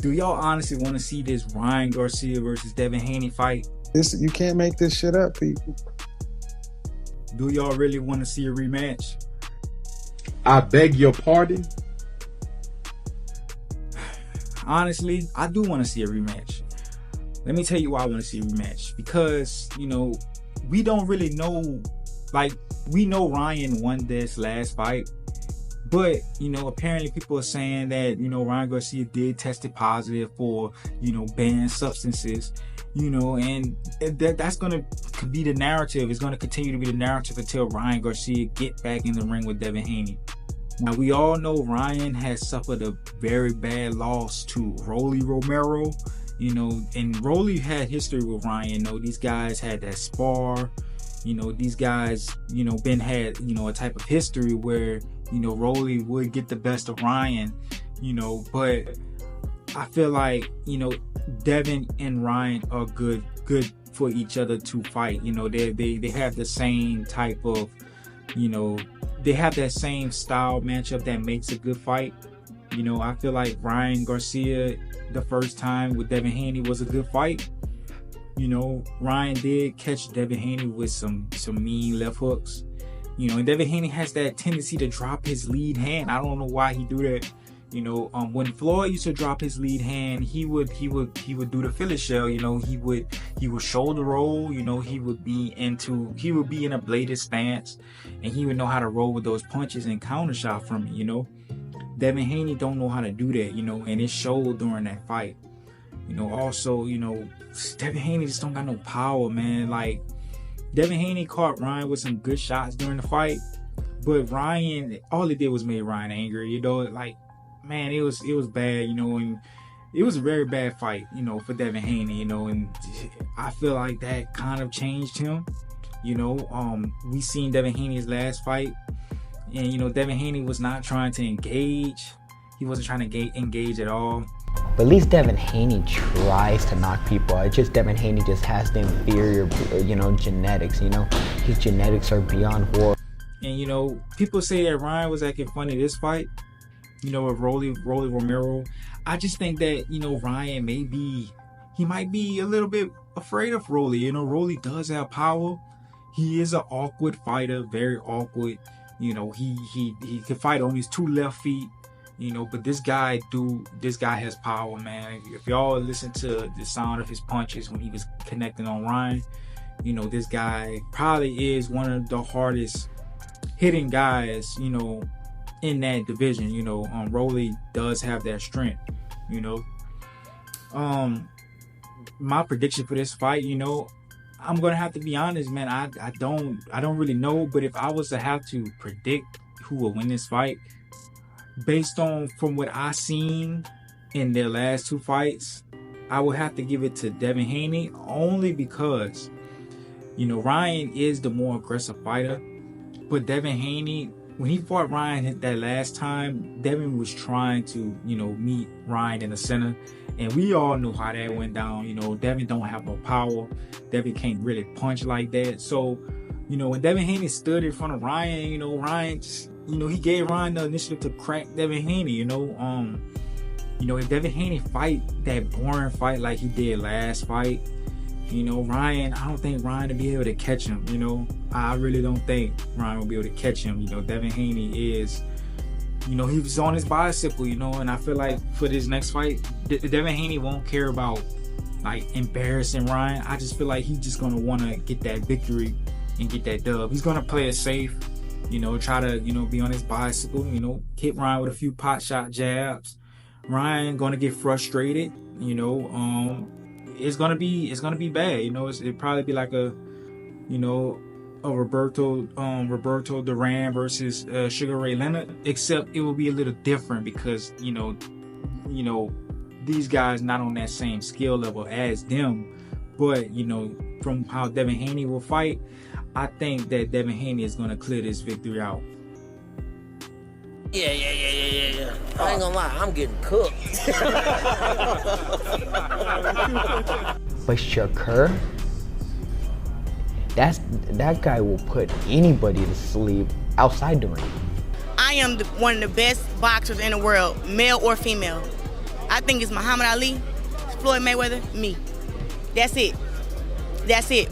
Do y'all honestly want to see this Ryan Garcia versus Devin Haney fight? You can't make this shit up, people. Do y'all really want to see a rematch? I beg your pardon? Honestly, I do want to see a rematch. Let me tell you why I want to see a rematch. Because, we don't really know, we know Ryan won this last fight. But, apparently people are saying that, Ryan Garcia did test positive for, banned substances, and that's going to be the narrative. It's going to continue to be the narrative until Ryan Garcia get back in the ring with Devin Haney. Now, we all know Ryan has suffered a very bad loss to Rolly Romero, and Rolly had history with Ryan. These guys had that spar. These guys, had a type of history where, Rolly would get the best of Ryan, but I feel like, Devin and Ryan are good for each other to fight. They have the same type of, they have that same style matchup that makes a good fight. I feel like Ryan Garcia, the first time with Devin Haney, was a good fight. Ryan did catch Devin Haney with some mean left hooks. And Devin Haney has that tendency to drop his lead hand. I don't know why he do that. When Floyd used to drop his lead hand, he would do the Philly shell. He would shoulder roll. He would be in a bladed stance, and he would know how to roll with those punches and counter shot from it. Devin Haney don't know how to do that. And it showed during that fight. Also, Devin Haney just don't got no power, man. Devin Haney caught Ryan with some good shots during the fight, but Ryan, all he did was make Ryan angry. Man, it was bad, and it was a very bad fight, for Devin Haney, and I feel like that kind of changed him. We seen Devin Haney's last fight, and Devin Haney was not trying to engage. He wasn't trying to engage at all. But at least Devin Haney tries to knock people out. It's just Devin Haney just has the inferior, genetics. His genetics are beyond war. And people say that Ryan was acting funny this fight, with Rolly Romero. I just think that Ryan might be a little bit afraid of Rolly. Rolly does have power. He is an awkward fighter, very awkward. He can fight on his two left feet. But this guy has power, man. If y'all listen to the sound of his punches when he was connecting on Ryan, this guy probably is one of the hardest hitting guys, in that division. Rolly does have that strength, my prediction for this fight, I'm gonna have to be honest, man. I don't really know, but if I was to have to predict who will win this fight, based on from what I seen in their last two fights, I would have to give it to Devin Haney, only because Ryan is the more aggressive fighter. But Devin Haney, when he fought Ryan that last time, Devin was trying to meet Ryan in the center, and we all know how that went down. Devin don't have no power. Devin can't really punch like that. So when Devin Haney stood in front of Ryan, Ryan just, he gave Ryan the initiative to crack Devin Haney. If Devin Haney fight that boring fight like he did last fight, Ryan, I don't think Ryan will be able to catch him. I really don't think Ryan will be able to catch him. Devin Haney is, he was on his bicycle, and I feel like for this next fight, Devin Haney won't care about embarrassing Ryan. I just feel like he's just gonna want to get that victory and get that dub. He's gonna play it safe. Try to, be on his bicycle, hit Ryan with a few pot shot jabs. Ryan gonna get frustrated, it's gonna be bad, it'd probably be like a Roberto Duran versus Sugar Ray Leonard, except it will be a little different because, these guys not on that same skill level as them. But, from how Devin Haney will fight, I think that Devin Haney is going to clear this victory out. Yeah. I ain't gonna lie, I'm getting cooked. But Shakur, that guy will put anybody to sleep outside the ring. I am one of the best boxers in the world, male or female. I think it's Muhammad Ali, Floyd Mayweather, me. That's it. That's it.